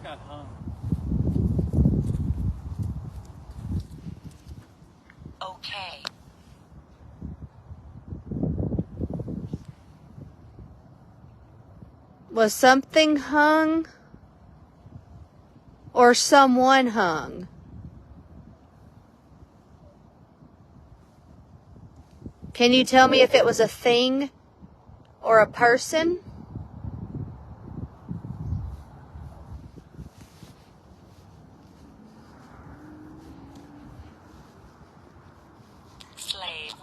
got hung. Okay. Was something hung or someone hung? Can you tell me if it was a thing or a person? Slave.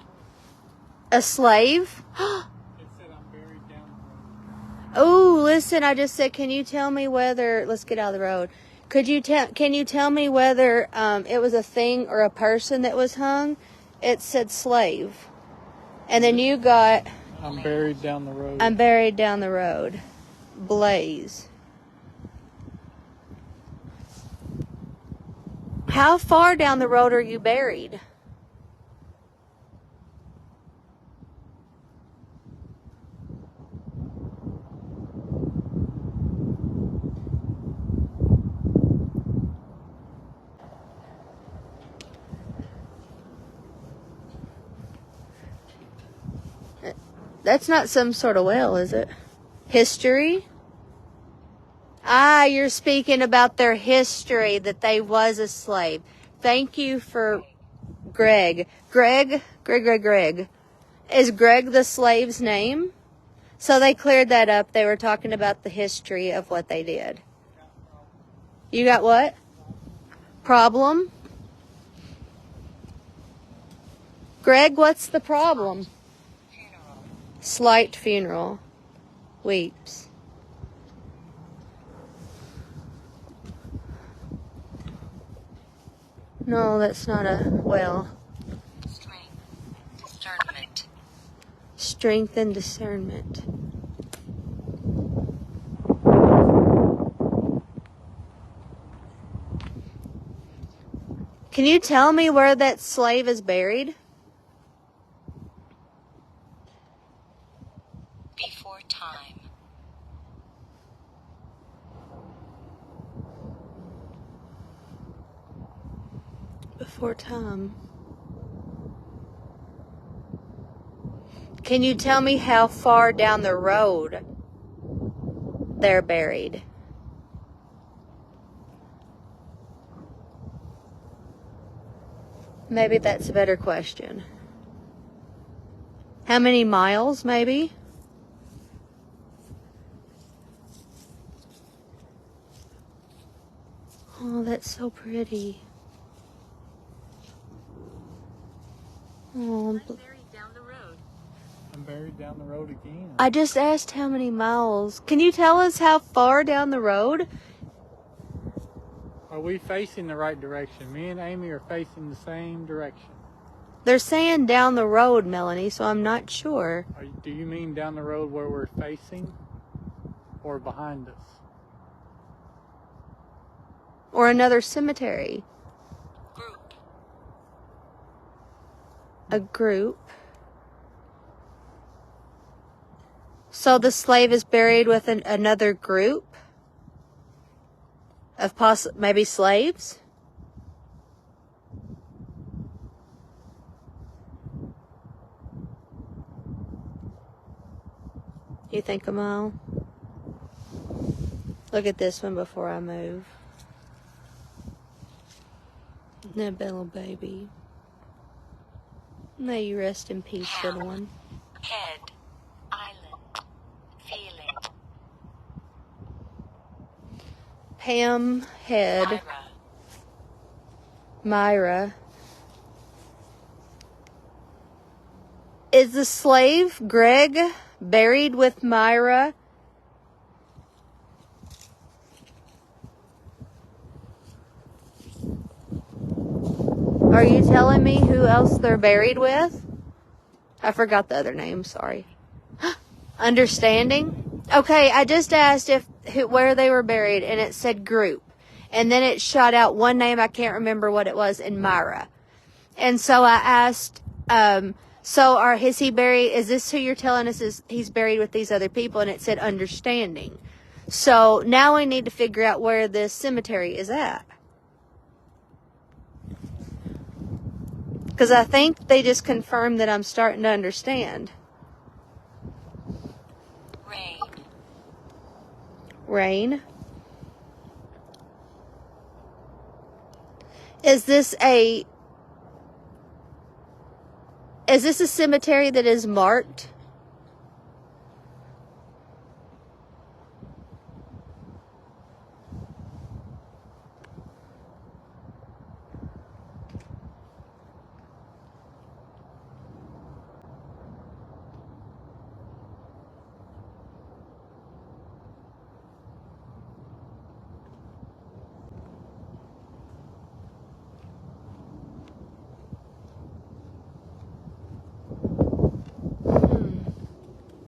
A slave? It said I'm buried down the road. Oh, listen, I just said, can you tell me whether, let's get out of the road. Can you tell me whether it was a thing or a person that was hung? It said slave. And then you got, I'm buried down the road. I'm buried down the road. Blaze. How far down the road are you buried? That's not some sort of well, is it? History? Ah, you're speaking about their history, that they was a slave. Thank you for Greg. Greg. Is Greg the slave's name? So they cleared that up. They were talking about the history of what they did. You got what? Problem? Greg, what's the problem? Funeral. Slight funeral. Weeps. No, that's not a well. Strength. Discernment. Strength and discernment. Can you tell me where that slave is buried? Before time. Before time. Can you tell me how far down the road they're buried? Maybe that's a better question. How many miles, maybe? Oh, that's so pretty. Oh, Buried down the road. I'm buried down the road again. I just asked how many miles. Can you tell us how far down the road? Are we facing the right direction? Me and Amy are facing the same direction. They're saying down the road, Melanie, so I'm not sure. Do you mean down the road where we're facing or behind us? Or another cemetery. Group. A group. So the slave is buried with another group of maybe slaves? You think, Amal? Look at this one before I move. Nebella baby. May you rest in peace, little one. Head. Island. Feeling. Pam, head. Myra. Myra. Is the slave, Greg, buried with Myra? Are you telling me who else they're buried with? I forgot the other name, sorry. Understanding? Okay, I just asked where they were buried, and it said group. And then it shot out one name, I can't remember what it was, in Myra. And so I asked, is he buried, is this who you're telling us he's buried with these other people? And it said understanding. So now I need to figure out where this cemetery is at. Because I think they just confirmed that I'm starting to understand. Rain. Rain. Is this a cemetery that is marked?